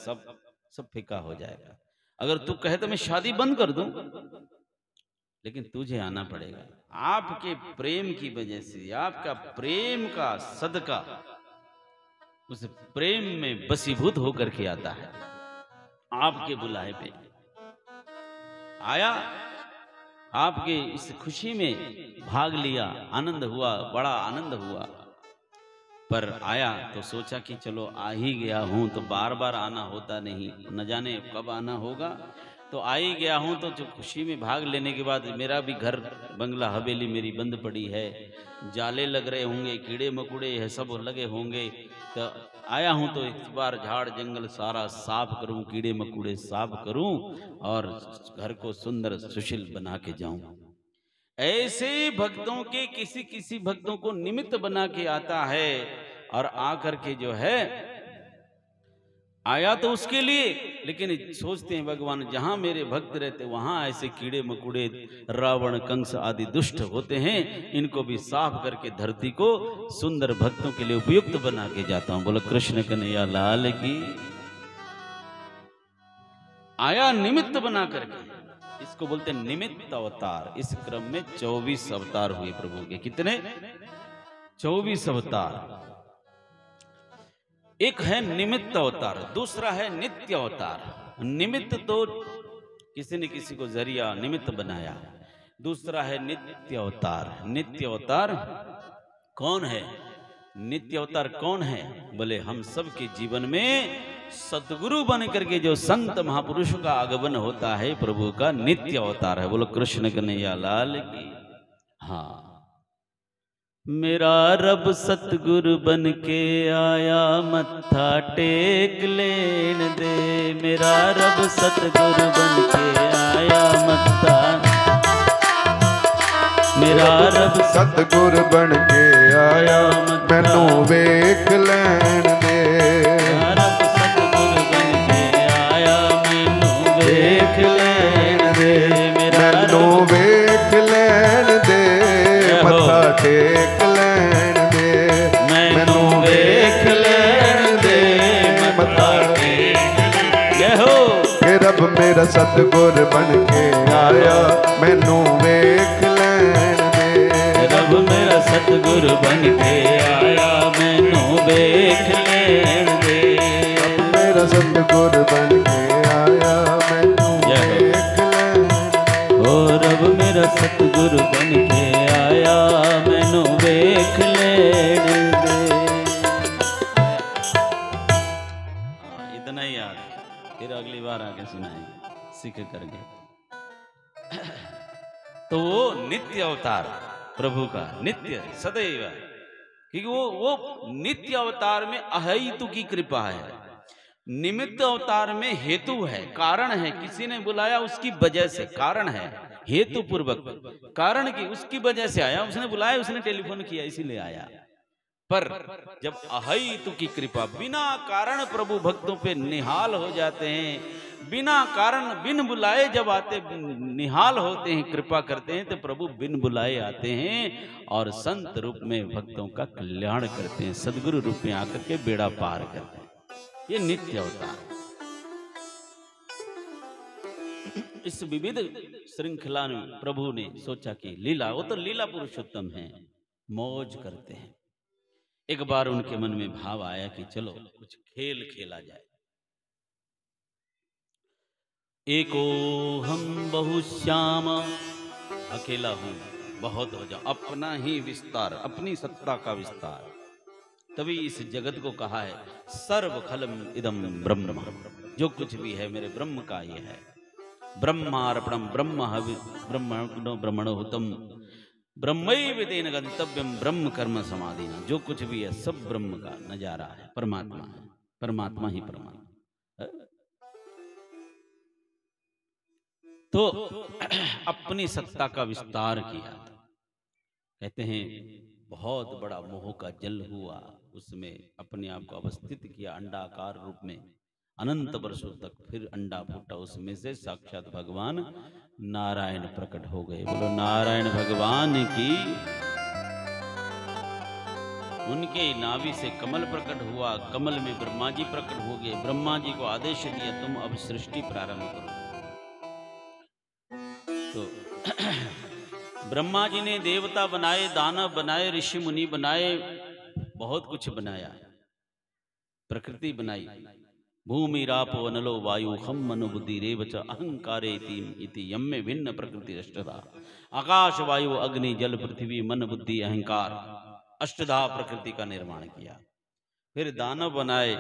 सब फीका हो जाएगा। अगर तू कहे तो मैं शादी बंद कर दूं, लेकिन तुझे आना पड़ेगा। आपके प्रेम की वजह से, आपका प्रेम का सदका उस प्रेम में बसीभूत होकर के आता है। आपके बुलाए पे आया, आपके इस खुशी में भाग लिया, आनंद हुआ, बड़ा आनंद हुआ। पर आया तो सोचा कि चलो आ ही गया हूं तो बार बार आना होता नहीं, न जाने कब आना होगा, तो आ ही गया हूं तो जो खुशी में भाग लेने के बाद मेरा भी घर बंगला हवेली मेरी बंद पड़ी है, जाले लग रहे होंगे, कीड़े मकोड़े है सब लगे होंगे, तो आया हूं तो इस बार झाड़ जंगल सारा साफ करूं, कीड़े मकोड़े साफ करूं और घर को सुंदर सुशील बना के जाऊं। ऐसे भक्तों के किसी किसी भक्तों को निमित्त बना के आता है, और आकर के जो है आया तो उसके लिए, लेकिन सोचते हैं भगवान जहां मेरे भक्त रहते वहां ऐसे कीड़े मकोड़े, रावण, कंस आदि दुष्ट होते हैं, इनको भी साफ करके धरती को सुंदर भक्तों के लिए उपयुक्त बना के जाता हूं। बोलो कृष्ण कन्हैया लाल की। आया निमित्त बना करके। इसको बोलते हैं निमित्त अवतार। इस क्रम में 24 अवतार हुए प्रभु के। कितने? 24 अवतार। एक है निमित्त अवतार, दूसरा है नित्य अवतार। निमित्त तो किसी ने किसी को जरिया निमित्त बनाया, दूसरा है नित्य अवतार। नित्य अवतार कौन है? नित्य अवतार कौन है? बोले हम सब के जीवन में सदगुरु बन करके जो संत महापुरुषों का आगमन होता है, प्रभु का नित्य अवतार है। बोलो कृष्ण कन्हैया लाल की। हाँ, मेरा रब सतगुरु बन के आया, मत्था टेक लेन दे। मेरा रब सतगुरु बन के आया, मत्था। मेरा रब सतगुर बन के आया, मैनू वेख लैन दे। मेरा रब सतगुरु बन के आया, मैनू वेख लैन दे। मैनू वेख लैन दे, मत्था टेक लैन दे। मैनू वेख लैन दे, मत्था टेक। जय हो। के रब मेरा सतगुर बन के आया, मैनू वेख लैन दे। रब मेरा सतगुरु बन के आया, मैनू वेख लेन दे। रब मेरा सतगुर बन के आया, मैनू वेख लैन दे। ओ रब मेरा सतगुरु बन के आया, मैनू वेख लेन दे। इतना ही याद, फिर अगली बार आके सुनाएंगे सीख करके। तो वो नित्य अवतार प्रभु का, नित्य सदैव, क्योंकि वो नित्य अवतार में अहेतु की कृपा है। निमित्त अवतार में हेतु है, कारण है। किसी ने बुलाया उसकी वजह से, कारण है, हेतु पूर्वक कारण की उसकी वजह से आया। उसने बुलाया, उसने टेलीफोन किया, इसीलिए आया। पर जब अहेतु की कृपा, बिना कारण प्रभु भक्तों पे निहाल हो जाते हैं, बिना कारण बिन बुलाए जब आते निहाल होते हैं, कृपा करते हैं, तो प्रभु बिन बुलाए आते हैं और संत रूप में भक्तों का कल्याण करते हैं, सदगुरु रूप में आकर के बेड़ा पार करते हैं। ये नित्य अवतार। इस विविध श्रृंखला में प्रभु ने सोचा कि लीला, वो तो लीला पुरुषोत्तम है, मौज करते हैं। एक बार उनके मन में भाव आया कि चलो कुछ खेल खेला जाए। एको हम बहुश्याम, अकेला हूं, बहुत हो जाओ, अपना ही विस्तार, अपनी सत्ता का विस्तार। तभी इस जगत को कहा है सर्व खलम इदम ब्रह्म, जो कुछ भी है मेरे ब्रह्म का ये है। ब्रह्मार्पणम ब्रह्म हवि ब्रह्मणो ब्रह्मणो हुतम ब्रह्मैवेतेन गंतव्यम ब्रह्म कर्म समाधिना। जो कुछ भी है सब ब्रह्म का नजारा है, परमात्मा है, परमात्मा ही परमात्मा। तो अपनी सत्ता का विस्तार किया। कहते हैं बहुत बड़ा मोह का जल हुआ, उसमें अपने आप को अवस्थित किया अंडाकार रूप में, अनंत वर्षों तक। फिर अंडा फूटा, उसमें से साक्षात भगवान नारायण प्रकट हो गए। बोलो नारायण भगवान की। उनके नाभि से कमल प्रकट हुआ, कमल में ब्रह्मा जी प्रकट हो गए। ब्रह्मा जी को आदेश दिया तुम अब सृष्टि प्रारंभ करो। तो ब्रह्मा जी ने देवता बनाए, दानव बनाए, ऋषि मुनि बनाए, बहुत कुछ बनाया, प्रकृति बनाई। भूमि रापो अनलो वायु खम मनो बुद्धि रेव च अहंकारे इति यम में भिन्न प्रकृति अष्टधा। आकाश वायु अग्नि जल पृथ्वी मन बुद्धि अहंकार, अष्टधा प्रकृति का निर्माण किया। फिर दानव बनाए,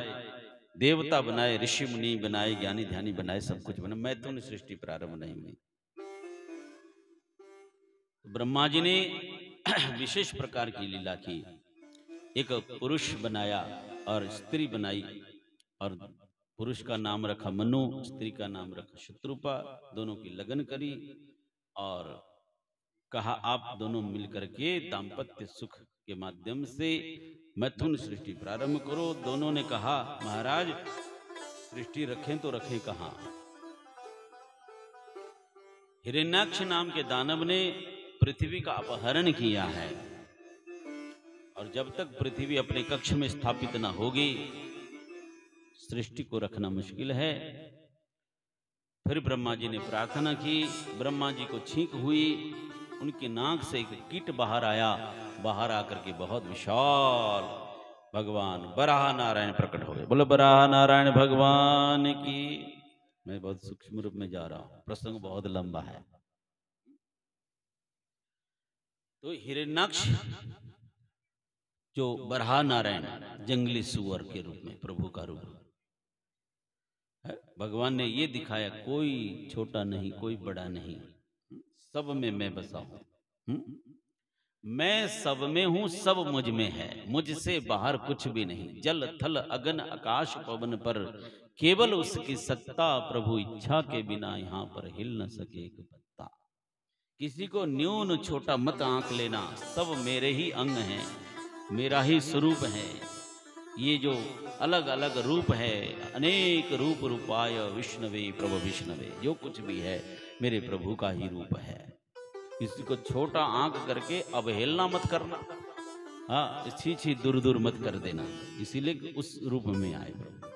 देवता बनाए, ऋषि मुनि बनाए, ज्ञानी ध्यानी बनाए, सब कुछ बना। मैथुन सृष्टि प्रारंभ नहीं हुई। ब्रह्मा जी ने विशेष प्रकार की लीला की। एक पुरुष बनाया और स्त्री बनाई, और पुरुष का नाम रखा मनु, स्त्री का नाम रखा शत्रुपा। दोनों की लगन करी और कहा आप दोनों मिलकर के दाम्पत्य सुख के माध्यम से मैथुन सृष्टि प्रारंभ करो। दोनों ने कहा महाराज सृष्टि रखें तो रखें कहां। हिरण्याक्ष नाम के दानव ने पृथ्वी का अपहरण किया है, और जब तक पृथ्वी अपने कक्ष में स्थापित न होगी सृष्टि को रखना मुश्किल है। फिर ब्रह्मा जी ने प्रार्थना की, ब्रह्मा जी को छींक हुई, उनके नाक से एक कीट बाहर आया, बाहर आकर के बहुत विशाल भगवान बराह नारायण प्रकट हो गए। बोलो बराह नारायण भगवान की। मैं बहुत सूक्ष्म रूप में जा रहा हूं, प्रसंग बहुत लंबा है। तो हिरण्याक्ष जो बराह नारायण जंगली सुअर के रूप में प्रभु का रूप है, भगवान ने ये दिखाया कोई छोटा नहीं, कोई बड़ा नहीं, सब में मैं बसा हूं। मैं सब में हूं, सब मुझ में है, मुझसे बाहर कुछ भी नहीं। जल थल अगन आकाश पवन पर केवल उसकी सत्ता, प्रभु इच्छा के बिना यहाँ पर हिल न सके एक पत्ता। किसी को न्यून छोटा मत आंक लेना, सब मेरे ही अंग हैं, मेरा ही स्वरूप है। ये जो अलग अलग रूप है, अनेक रूप रूपाय विष्णवे प्रभु विष्णवे, जो कुछ भी है मेरे प्रभु का ही रूप है। किसी को छोटा आंक करके अवहेलना मत करना, हाँ, छी छी दूर दूर मत कर देना, इसीलिए उस रूप में आए प्रभु,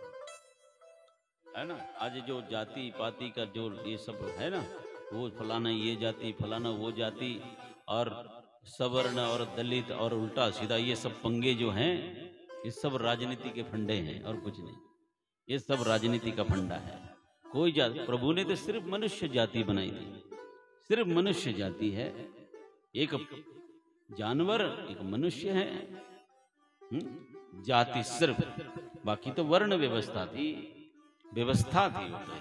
है ना। आज जो जाति पाति का जो ये सब है ना, वो फलाना ये जाति, फलाना वो जाति, और सवर्ण और दलित और उल्टा सीधा, ये सब पंगे जो हैं, ये सब राजनीति के फंडे हैं और कुछ नहीं। ये सब राजनीति का फंडा है। कोई जाति, प्रभु ने तो सिर्फ मनुष्य जाति बनाई थी, सिर्फ मनुष्य जाति है। एक जानवर, एक मनुष्य है, जाति सिर्फ, बाकी तो वर्ण व्यवस्था थी, व्यवस्था थी वो तो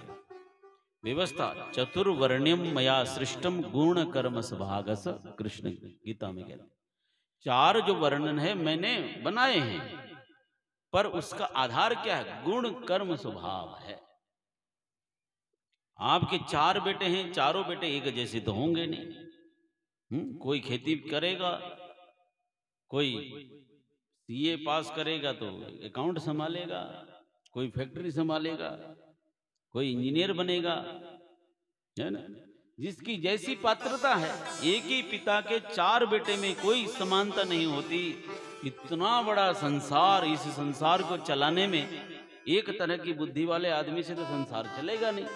व्यवस्था। चतुर्वर्ण्यम मया सृष्टम गुण कर्म स्वभागस, कृष्ण गीता में कहते हैं। चार जो वर्णन है मैंने बनाए हैं, पर उसका आधार क्या है? गुण कर्म स्वभाव है। आपके चार बेटे हैं, चारों बेटे एक जैसे तो होंगे नहीं। कोई खेती करेगा, कोई सीए पास करेगा तो अकाउंट संभालेगा, कोई फैक्ट्री संभालेगा, कोई इंजीनियर बनेगा, है ना। जिसकी जैसी पात्रता है। एक ही पिता के चार बेटे में कोई समानता नहीं होती। इतना बड़ा संसार, इस संसार को चलाने में एक तरह की बुद्धि वाले आदमी से तो संसार चलेगा नहीं।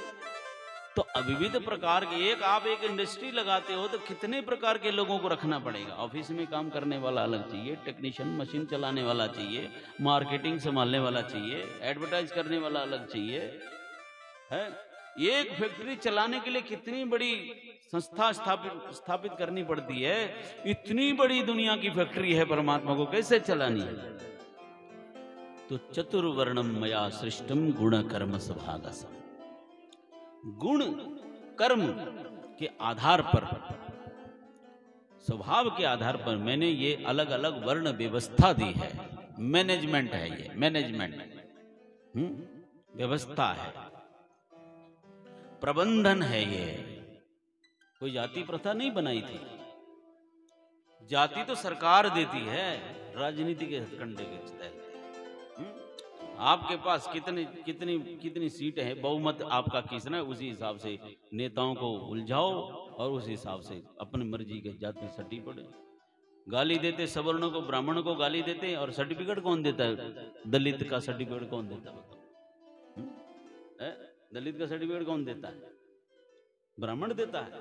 तो विविध प्रकार के, आप एक इंडस्ट्री लगाते हो तो कितने प्रकार के लोगों को रखना पड़ेगा। ऑफिस में काम करने वाला अलग चाहिए, टेक्नीशियन मशीन चलाने वाला चाहिए, मार्केटिंग संभालने वाला चाहिए, एडवर्टाइज करने वाला अलग चाहिए, है। एक फैक्ट्री चलाने के लिए कितनी बड़ी संस्था स्थापित करनी पड़ती है। इतनी बड़ी दुनिया की फैक्ट्री है, परमात्मा को कैसे चलानी है? तो चतुर्वर्णम मया सृष्टम गुण कर्म स्वभागस। गुण कर्म के आधार पर, स्वभाव के आधार पर मैंने ये अलग अलग वर्ण व्यवस्था दी है। मैनेजमेंट है ये, मैनेजमेंट व्यवस्था है, प्रबंधन है ये। कोई जाति प्रथा नहीं बनाई थी। जाति तो सरकार देती है, राजनीति के कंडे के तहत। आपके पास कितनी सीट है, बहुमत आपका किसना है, उसी हिसाब से नेताओं को उलझाओ और उस हिसाब से अपनी मर्जी के जाति सर्टी पड़े। गाली देते सवर्णों को, ब्राह्मणों को गाली देते, और सर्टिफिकेट कौन देता है? दलित का सर्टिफिकेट कौन देता है? दलित का सर्टिफिकेट कौन देता है? ब्राह्मण देता है।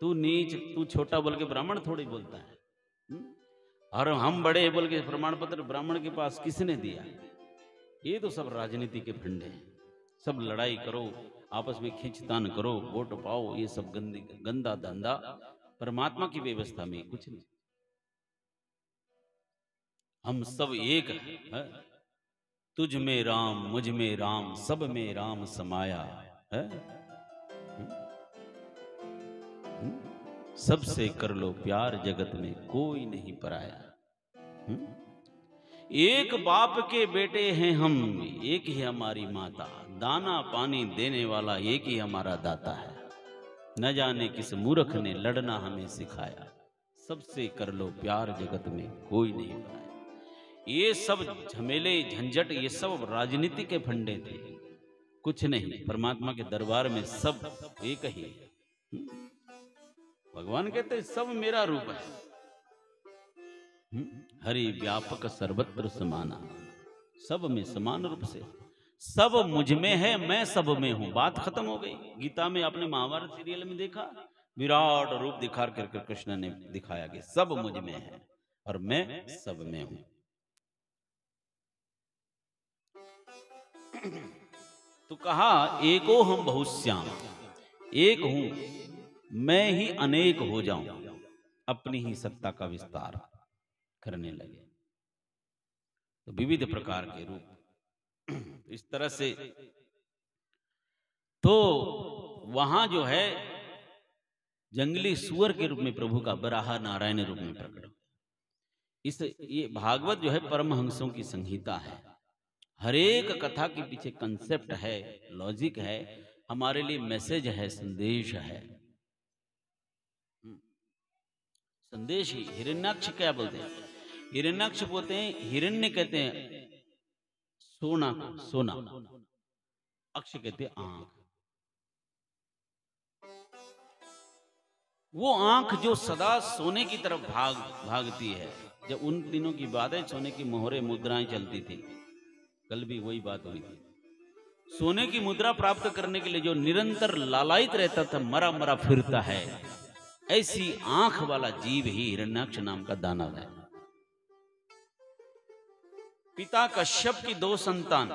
तू नीच, तू छोटा बोल के ब्राह्मण थोड़ी बोलता है। और हम बड़े बोल के प्रमाण पत्र ब्राह्मण के पास किसने दिया? ये तो सब राजनीति के फंडे हैं। सब लड़ाई करो, आपस में खींचतान करो, वोट पाओ, ये सब गंदा धंधा। परमात्मा की व्यवस्था में कुछ नहीं। हम सब एक है। तुझ में राम, मुझ में राम, सब में राम समाया है। सबसे कर लो प्यार, जगत में कोई नहीं पराया। एक बाप के बेटे हैं हम, एक ही हमारी माता, दाना पानी देने वाला एक ही हमारा दाता है। न जाने किस मूर्ख ने लड़ना हमें सिखाया, सबसे कर लो प्यार, जगत में कोई नहीं पराया। ये सब झमेले झंझट, ये सब राजनीति के फंडे थे, कुछ नहीं। परमात्मा के दरबार में सब एक ही है। भगवान कहते सब मेरा रूप है। हरि व्यापक सर्वत्र समाना, सब में समान रूप से, सब मुझ में है, मैं सब में हूं। बात खत्म हो गई। गीता में आपने महाभारत सीरियल में देखा, विराट रूप दिखा कर कृष्ण ने दिखाया कि सब मुझ में है और मैं सब में हूं। तो कहा एको हम बहुश्याम, एक हूं मैं ही अनेक हो जाऊं, अपनी ही सत्ता का विस्तार करने लगे। तो विविध प्रकार के रूप इस तरह से। तो वहां जो है जंगली सुअर के रूप में प्रभु का बराह नारायण रूप में प्रकट। इस ये भागवत जो है परमहंसों की संहिता है। हर एक कथा के पीछे कंसेप्ट है, लॉजिक है, हमारे लिए मैसेज है, संदेश है। संदेश ही। हिरण्याक्ष क्या बोलते हैं? हिरण्याक्ष बोलते हैं, हिरण्य कहते हैं सोना, सोना, अक्ष कहते हैं आंख। वो आंख जो सदा सोने की तरफ भागती है। जब उन दिनों की बात है, सोने की मोहरे मुद्राएं चलती थी। कल भी वही बात हुई थी। सोने की मुद्रा प्राप्त करने के लिए जो निरंतर लालायित रहता था, मरा मरा फिरता है, ऐसी आंख वाला जीव ही हिरण्याक्ष नाम का दानव है। पिता कश्यप की 2 संतान,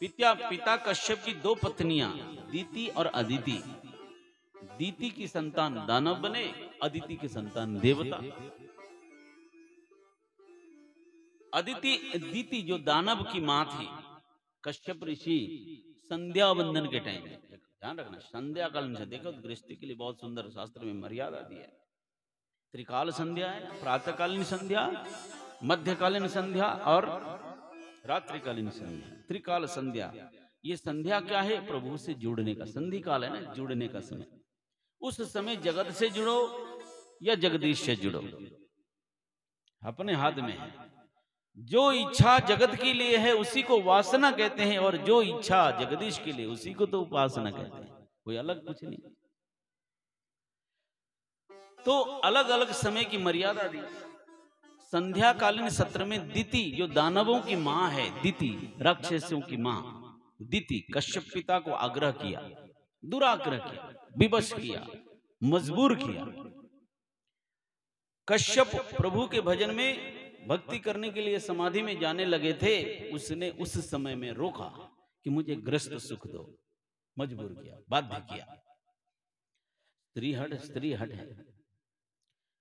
पिता कश्यप की 2 पत्नियां, दीति और अदिति। दीति की संतान दानव बने, अदिति की संतान देवता। दीति जो दानव की मां थी, कश्यप ऋषि संध्या वंदन के टाइम, ध्यान रखना, संध्या कालीन से देखो, गृहस्थी के लिए बहुत सुंदर शास्त्र में मर्यादा दी है। त्रिकाल संध्या है, प्रातःकालीन संध्या, मध्यकालीन संध्या और रात्रिकालीन संध्या। त्रिकाल संध्या, ये संध्या क्या है? प्रभु से जुड़ने का। संधि काल है ना, जुड़ने का समय। उस समय जगत से जुड़ो या जगदीश से जुड़ो, अपने हाथ में है। जो इच्छा जगत के लिए है उसी को वासना कहते हैं, और जो इच्छा जगदीश के लिए उसी को तो उपासना कहते हैं। कोई अलग कुछ नहीं। तो अलग अलग समय की मर्यादा दी। संध्याकालीन सत्र में दीति जो दानवों की मां है, दीति राक्षसों की मां, दीति कश्यप पिता को आग्रह किया, दुराग्रह किया, विवश किया, मजबूर किया। कश्यप प्रभु के भजन में भक्ति करने के लिए समाधि में जाने लगे थे। उसने उस समय में रोका कि मुझे गृहस्थ सुख दो, मजबूर किया, बाध्य किया। स्त्री हट है।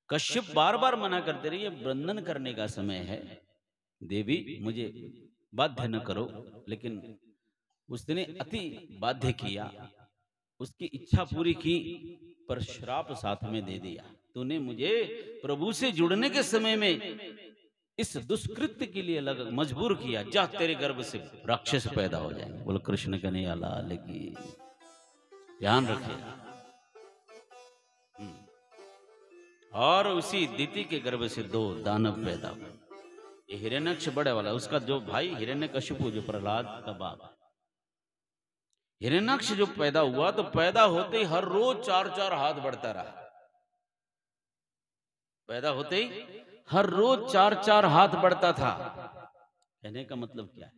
कश्यप बार बार मना करते रहे, ये बंधन करने का समय है, देवी मुझे बाध्य न करो। लेकिन उसने अति बाध्य किया, उसकी इच्छा पूरी की, पर श्राप साथ में दे दिया। तूने मुझे प्रभु से जुड़ने के समय में इस दुष्कृत्य के लिए मजबूर किया, जा तेरे गर्भ से राक्षस पैदा हो जाएंगे। बोलो कृष्ण कन्हैया लाल की। ध्यान रखिए। और उसी दीति के गर्भ से 2 दानव पैदा हुए। ये हिरण्यक्ष बड़े वाला, उसका जो भाई हिरण्यकशिपु जो प्रहलाद का बाप, हिरण्यक्ष जो पैदा हुआ, तो पैदा होते ही हर रोज 4-4 हाथ बढ़ता रहा। पैदा होते ही हर रोज 4-4 हाथ बढ़ता था। कहने का मतलब क्या है?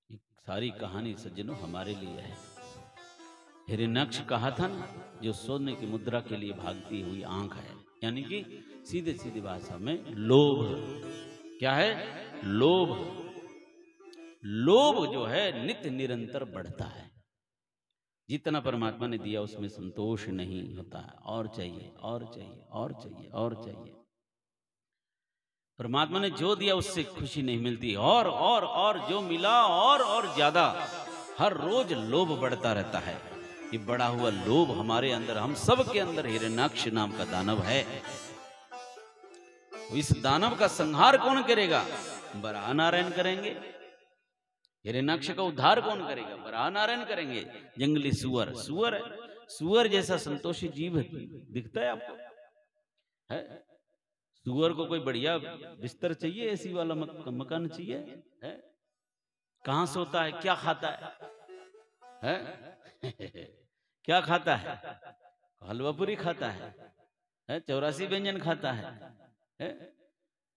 एक सारी कहानी सज्जनों हमारे लिए है। हिरण्यक्ष कहा था ना, जो सोने की मुद्रा के लिए भागती हुई आंख है, यानी कि सीधे सीधे भाषा में लोभ। क्या है? लोभ। लोभ जो है नित्य निरंतर बढ़ता है। जितना परमात्मा ने दिया उसमें संतोष नहीं होता है, और चाहिए, और चाहिए, और चाहिए, और चाहिए। परमात्मा ने जो दिया उससे खुशी नहीं मिलती, और जो मिला और ज्यादा। हर रोज लोभ बढ़ता रहता है। ये बढ़ा हुआ लोभ हमारे अंदर, हम सब के अंदर हिरण्याक्ष नाम का दानव है। इस दानव का संहार कौन करेगा? बराह नारायण करेंगे। हिरण्याक्ष का उद्धार कौन करेगा? बराह नारायण करेंगे। जंगली सुअर, सुअर जैसा संतोषी जीव दिखता है आपको? है? सुअर को कोई बढ़िया बिस्तर चाहिए, एसी वाला मकान चाहिए? है? कहां सोता है? क्या खाता है? क्या खाता है? हलवा पूरी खाता है? 84 व्यंजन खाता है?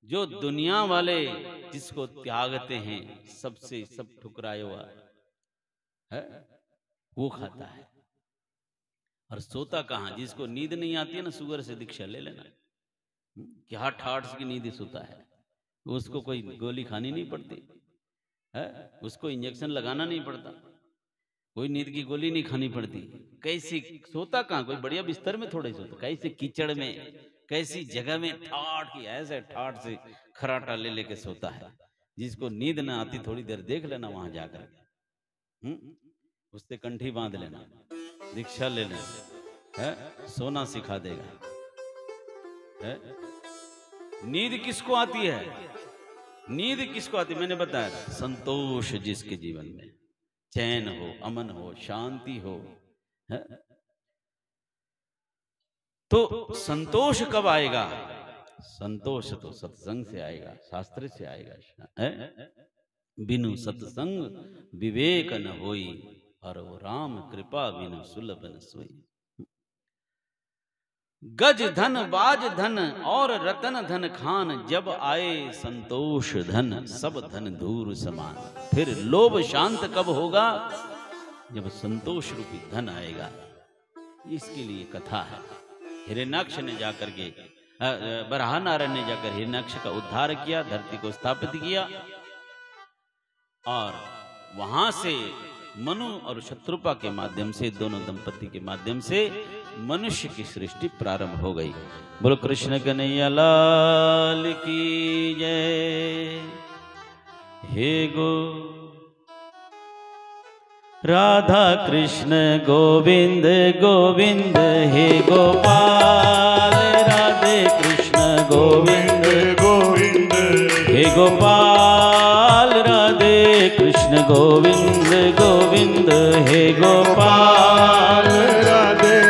जो दुनिया वाले जिसको त्यागते हैं, सबसे सब ठुकराया हुआ है वो खाता है। और सोता कहाँ? जिसको नींद नहीं आती है ना, शुगर से दीक्षा ले लेना। क्या ठाठ की नींद सोता है, उसको कोई गोली खानी नहीं पड़ती है, उसको इंजेक्शन लगाना नहीं पड़ता, कोई नींद की गोली नहीं खानी पड़ती। कैसी सोता कहाँ? कोई बढ़िया बिस्तर में थोड़ा ही सोता, कैसे कीचड़ में, कैसी जगह में ठाठ की ऐसे ठाठ से खराटा ले लेके सोता है। जिसको नींद ना आती थोड़ी देर देख लेना वहां जाकर, उससे कंठी बांध लेना, दीक्षा ले लेना, है सोना सिखा देगा। है नींद किसको आती है? नींद किसको आती? मैंने बताया था, संतोष जिसके जीवन में, चैन हो, अमन हो, शांति हो, है? तो संतोष कब आएगा? संतोष तो सत्संग से आएगा, शास्त्र से आएगा। है? बिनु सत्संग विवेक न होई, और वो राम कृपा बिनु सुलभ न सोई। गज धन बाज धन और रतन धन खान, जब आए संतोष धन सब धन दूर समान। फिर लोभ शांत कब होगा? जब संतोष रूपी धन आएगा। इसके लिए कथा है। हिरण्याक्ष ने जाकर के, बराह नारायण ने जाकर हिरण्याक्ष का उद्धार किया, धरती को स्थापित किया, और वहां से मनु और शत्रुपा के माध्यम से, दोनों दंपति के माध्यम से मनुष्य की सृष्टि प्रारंभ हो गई। बोलो कृष्ण कन्हैया लाल की जय। हे गो राधा कृष्ण गोविंद गोविंद, हे गोपाल राधे कृष्ण गोविंद गोविंद, हे गोपाल राधे कृष्ण गोविंद गोविंद, हे गोपाल राधे